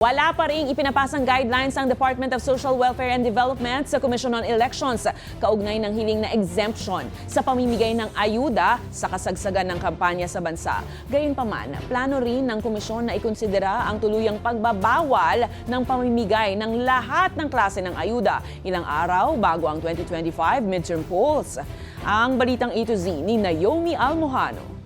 Wala pa ring ipinapasang guidelines ang Department of Social Welfare and Development sa Commission on Elections kaugnay ng hiling na exemption sa pamimigay ng ayuda sa kasagsagan ng kampanya sa bansa. Gayunpaman, plano rin ng komisyon na ikonsidera ang tuluyang pagbabawal ng pamimigay ng lahat ng klase ng ayuda ilang araw bago ang 2025 midterm polls. Ang balitang A to Z ni Naomi Almojano.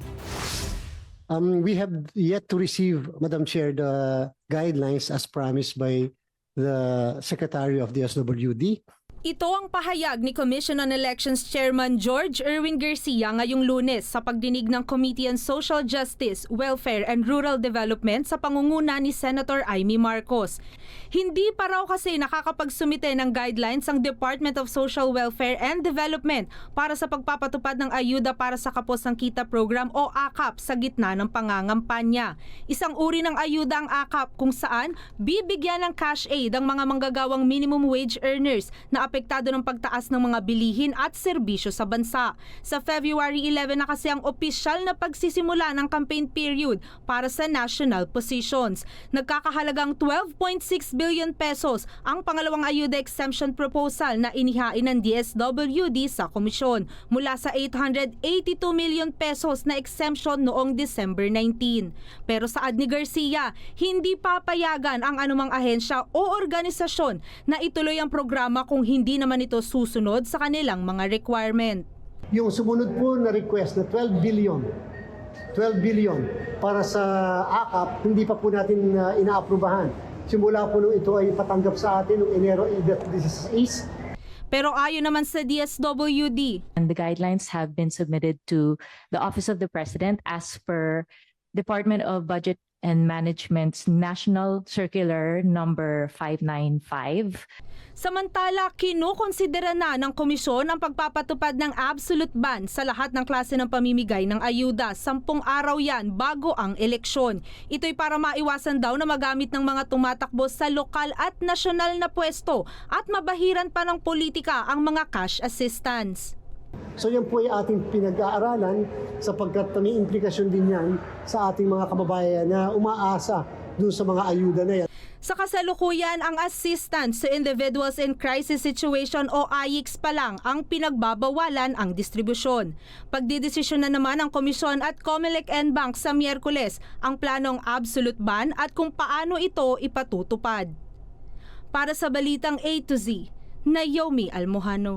We have yet to receive, Madam Chair, the guidelines as promised by the Secretary of the SWD. Ito ang pahayag ni Commission on Elections Chairman George Erwin Garcia ngayong Lunes sa pagdinig ng Committee on Social Justice, Welfare and Rural Development sa pangunguna ni Senator Amy Marcos. Hindi pa raw kasi nakakapagsumite ng guidelines ang Department of Social Welfare and Development para sa pagpapatupad ng ayuda para sa Kapos ng Kita Program o AKAP sa gitna ng pangangampanya. Isang uri ng ayuda ang AKAP kung saan bibigyan ng cash aid ang mga manggagawang minimum wage earners na apektado ng pagtaas ng mga bilihin at serbisyo sa bansa. Sa February 11 na kasi ang opisyal na pagsisimula ng campaign period para sa national positions. Nagkakahalagang 12.6 billion pesos ang pangalawang ayuda exemption proposal na inihain ng DSWD sa komisyon mula sa 882 million pesos na exemption noong December 19. Pero saad ni Garcia, hindi papayagan ang anumang ahensya o organisasyon na ituloy ang programa kung hindi naman ito susunod sa kanilang mga requirement. Yung sumunod po na request na 12 billion para sa AKAP, hindi pa po natin inaaprubahan. Simula po nung ito ay patanggap sa atin noong Enero 16. Pero ayon naman sa DSWD, and the guidelines have been submitted to the Office of the President as per Department of Budget and Management's National Circular number 595. Samantala, kinukonsidera na ng komisyon ang pagpapatupad ng absolute ban sa lahat ng klase ng pamimigay ng ayuda. 10 araw yan bago ang eleksyon. Ito'y para maiwasan daw na magamit ng mga tumatakbo sa lokal at nasyonal na pwesto at mabahiran pa ng politika ang mga cash assistance. So yan po ay ating pinag-aaralan sapagkat may implikasyon din yan sa ating mga kababayan na umaasa dun sa mga ayuda na yan. Sa kasalukuyan, ang assistance to individuals in crisis situation o AIX pa lang ang pinagbabawalan ang distribusyon. Pagdidesisyon na naman ng Komisyon at COMELEC-NBank sa Miyerkules ang planong absolute ban at kung paano ito ipatutupad. Para sa Balitang A to Z, Naomi Almojano.